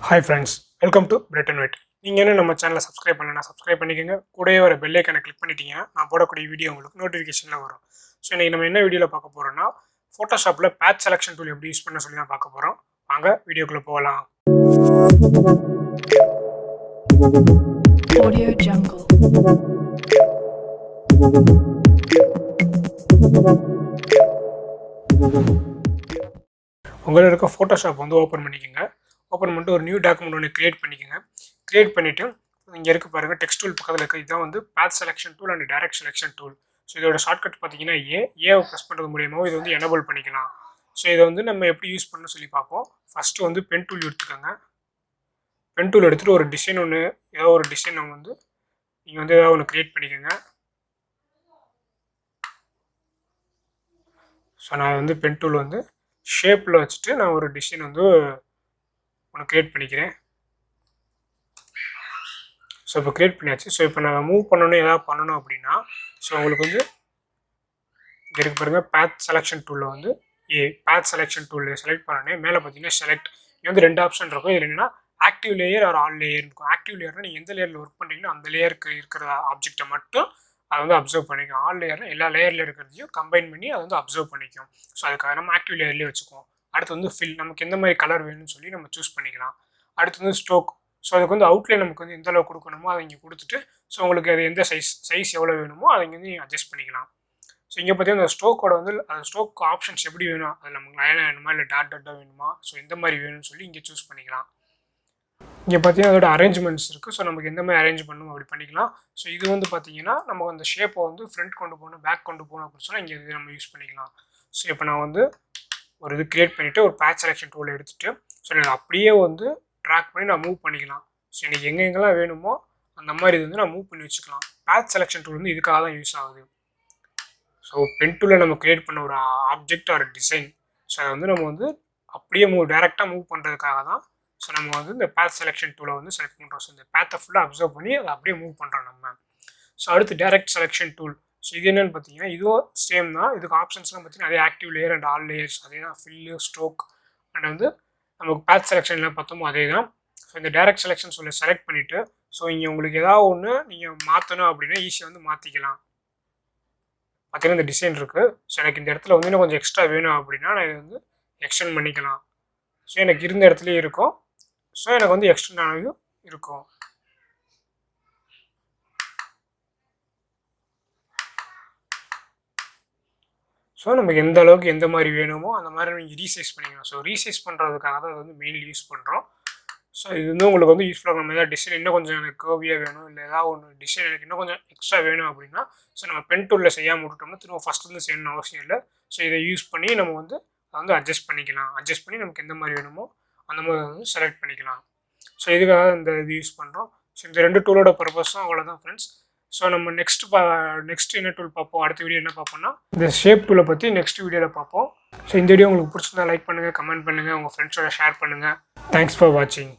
Hi friends, welcome to Bread and Wit. நீங்கள் என்ன நம்ம சேனலை சப்ஸ்கிரைப் பண்ணலன்னா சப்ஸ்கிரைப் பண்ணிக்கோங்க. கூடவே வர பெல் ஐக்கானை கிளிக் பண்ணிட்டீங்கன்னா நான் போடக்கூடிய வீடியோ உங்களுக்கு நோட்டிஃபிகேஷனில் வரும். ஸோ இன்றைக்கி நம்ம என்ன வீடியோவில் பார்க்க போகிறோம்னா ஃபோட்டோஷாப்பில் பேட்ச் செலெக்ஷன் டூல் எப்படி யூஸ் பண்ண சொல்லி தான் பார்க்க போகிறோம். வாங்க வீடியோக்குள்ளே போகலாம். Audio Jungle. உங்களில் இருக்க ஃபோட்டோஷாப் வந்து ஓப்பன் பண்ணிக்கோங்க. ஓப்பன் பண்ணிட்டு ஒரு நியூ டாக்குமெண்ட் ஒன்று க்ரியேட் பண்ணிக்கோங்க. க்ரியேட் பண்ணிவிட்டு இங்கே இருக்க பாருங்கள் டெக்ஸ்ட் டூல் பக்கத்தில் இருக்க இதுதான் வந்து patch selection tool and direct selection tool. So இதோட ஷார்ட்கட் பார்த்தீங்கன்னா ஏவை ப்ரெஸ் பண்ணுறது மூலியமாக இது வந்து எனேபிள் பண்ணிக்கலாம். ஸோ இதை வந்து நம்ம எப்படி யூஸ் பண்ணணும்னு சொல்லி பார்ப்போம். ஃபஸ்ட்டு வந்து பென் டூல் எடுத்துக்கோங்க. பென் டூல் எடுத்துகிட்டு ஒரு டிசைன் ஒன்று ஏதாவது ஒரு டிசைன் நம்ம வந்து நீங்கள் வந்து ஏதாவது ஒன்று க்ரியேட் பண்ணிக்கோங்க. ஸோ நான் வந்து பென் டூல் வந்து ஷேப்பில் வச்சுட்டு நான் ஒரு டிசைன் வந்து ஒன்று க்ரியேட் பண்ணிக்கிறேன். ஸோ இப்போ க்ரியேட் பண்ணியாச்சு. ஸோ இப்போ நான் மூவ் பண்ணணும் ஏதாவது பண்ணணும் அப்படின்னா ஸோ உங்களுக்கு வந்து இங்கே இருக்கு பாருங்கள் பேட்ச் செலெக்ஷன் டூலில் வந்து பேட்ச் செலெக்ஷன் டூலில் செலக்ட் பண்ணனே மேலே பார்த்தீங்கன்னா செலக்ட் இது வந்து 2 ஆப்ஷன் இருக்கும். இது என்னென்னா ஆக்டிவ் லேயர் ஒரு ஆல் லேயர் இருக்கும். ஆக்டிவ் லேயர்னால் நீங்கள் எந்த லேயரில் ஒர்க் பண்ணுறீங்களோ அந்த லேயருக்கு இருக்கிற ஆப்ஜெக்டை மட்டும் அதை வந்து அப்சர்வ் பண்ணிக்கும். ஆல் லேயர்னா எல்லா லேயரில் இருக்கிறதையும் கம்பைன் பண்ணி அதை வந்து அப்சர்வ் பண்ணிக்கும். ஸோ அதுக்காக நம்ம ஆக்டிவ் லேயர்லேயே வச்சுக்குவோம். அடுத்து வந்து ஃபில் நமக்கு எந்த மாதிரி கலர் வேணும்னு சொல்லி நம்ம சூஸ் பண்ணிக்கலாம். அடுத்து வந்து ஸ்ட்ரோக். ஸோ அதுக்கு வந்து அவுட்லைன் நமக்கு வந்து எந்த அளவு கொடுக்கணுமோ அதை இங்கே கொடுத்துட்டு ஸோ உங்களுக்கு அது எந்த சைஸ் எவ்வளோ வேணுமோ அதை இங்கே வந்து நீங்கள் அட்ஜஸ்ட் பண்ணிக்கலாம். ஸோ இங்கே பார்த்தீங்கன்னா அந்த ஸ்ட்ரோக்கோட வந்து அந்த ஸ்ட்ரோக் ஆப்ஷன்ஸ் எப்படி வேணும், அதில் நமக்கு லைனாக வேணுமா இல்லை டாட்டாக வேணுமா, ஸோ எந்த மாதிரி வேணும்னு சொல்லி இங்கே சூஸ் பண்ணிக்கலாம். இங்கே பார்த்தீங்கன்னா அதோட அரேஞ்ச்மெண்ட்ஸ் இருக்குது. ஸோ நமக்கு எந்த மாதிரி அரேஞ்ச் பண்ணணும் அப்படி பண்ணிக்கலாம். ஸோ இது வந்து பார்த்தீங்கன்னா நமக்கு அந்த ஷேப்பை வந்து ஃப்ரண்ட் கொண்டு போகணும் பேக் கொண்டு போகணும் அப்படின்னு சொன்னால் இங்கே இது நம்ம யூஸ் பண்ணிக்கலாம். ஸோ இப்போ நான் வந்து ஒரு இது க்ரியேட் பண்ணிவிட்டு ஒரு பேட்ச் செலெக்ஷன் டூலை எடுத்துகிட்டு ஸோ நான் அப்படியே வந்து ட்ராக் பண்ணி நான் மூவ் பண்ணிக்கலாம். ஸோ எனக்கு எங்கெங்கெல்லாம் வேணுமோ அந்த மாதிரி இது வந்து நான் மூவ் பண்ணி வச்சுக்கலாம். பேட்ச் செலெக்ஷன் டூல் வந்து இதுக்காக தான் யூஸ் ஆகுது. ஸோ பென் டூலில் நம்ம க்ரியேட் பண்ண ஒரு ஆப்ஜெக்ட் ஒரு டிசைன் ஸோ அதை வந்து நம்ம வந்து அப்படியே டேரெக்டாக மூவ் பண்ணுறதுக்காக தான் ஸோ நம்ம வந்து இந்த பேட்ச் செலெக்ஷன் டூலை வந்து செலக்ட் பண்ணுறோம். ஸோ இந்த பேத்தை ஃபுல்லாக அப்சர்வ் பண்ணி அதை அப்படியே மூவ் பண்ணுறோம் நம்ம. ஸோ அடுத்து டைரக்ட் செலெக்ஷன் டூல். ஸோ இது என்னென்னு பார்த்தீங்கன்னா இதுவும் சேம் தான். இதுக்கு ஆப்ஷன்ஸ்லாம் பார்த்தீங்கன்னா அதே active layer and all layers அதே தான். ஃபில்லு ஸ்ட்ரோக் அண்ட் வந்து நமக்கு பேட்ச் செலெக்ஷன்லாம் பார்த்தோமோ அதே தான். ஸோ இந்த டைரக்ட் செலெக்ஷன் சொல்லி செலக்ட் பண்ணிவிட்டு ஸோ இங்கே உங்களுக்கு ஏதாவது ஒன்று நீங்கள் மாற்றணும் அப்படின்னா ஈஸியாக வந்து மாற்றிக்கலாம். பார்த்தீங்கன்னா இந்த டிசைன் இருக்குது. ஸோ எனக்கு இந்த இடத்துல வந்து இன்னும் கொஞ்சம் எக்ஸ்ட்ரா வேணும் அப்படின்னா நான் இதை வந்து எக்ஸ்டெண்ட் பண்ணிக்கலாம். ஸோ எனக்கு இருந்த இடத்துலையும் இருக்கும். ஸோ எனக்கு வந்து எக்ஸ்டெண்ட் ஆனதும் இருக்கும். ஸோ நமக்கு எந்த அளவுக்கு எந்த மாதிரி வேணுமோ அந்த மாதிரி நீங்கள் ரீசைஸ் பண்ணிக்கலாம். ஸோ ரீசைஸ் பண்ணுறதுக்காக தான் வந்து மெயின்லி யூஸ் பண்ணுறோம். ஸோ இது வந்து உங்களுக்கு வந்து யூஸ்ஃபுல்லாக நம்ம ஏதாவது டிசைன் இன்னும் கொஞ்சம் எனக்கு கர்வியாக வேணும் இல்லை ஏதாவது ஒன்று டிசைன் எனக்கு இன்னும் கொஞ்சம் எக்ஸ்ட்ரா வேணும் அப்படின்னா ஸோ நம்ம பென் டூலில் செய்யாமல் விட்டுட்டோம்னா திரும்ப ஃபஸ்ட்லேருந்து செய்யணும்னு அவசியம் இல்லை. ஸோ இதை யூஸ் பண்ணி நம்ம வந்து அதை வந்து அட்ஜஸ்ட் பண்ணிக்கலாம். அட்ஜஸ்ட் பண்ணி நமக்கு எந்த மாதிரி வேணுமோ அந்த மாதிரி வந்து செலக்ட் பண்ணிக்கலாம். ஸோ இதுக்காக இந்த இது யூஸ் பண்ணுறோம். ஸோ இந்த 2 டூலோட பர்பஸும் அவ்வளோதான் ஃப்ரெண்ட்ஸ். ஸோ நம்ம நெக்ஸ்ட் என்ன டூல் பார்ப்போம், அடுத்த வீடியோ என்ன பார்ப்போம்னா இந்த ஷேப் டூலை பற்றி நெக்ஸ்ட் வீடியோவில் பார்ப்போம். ஸோ இந்த வீடியோ உங்களுக்கு பிடிச்சிருந்தா லைக் பண்ணுங்கள், கமெண்ட் பண்ணுங்கள், உங்கள் ஃப்ரெண்ட்ஸோட ஷேர் பண்ணுங்கள். தேங்க்ஸ் ஃபார் வாட்சிங்.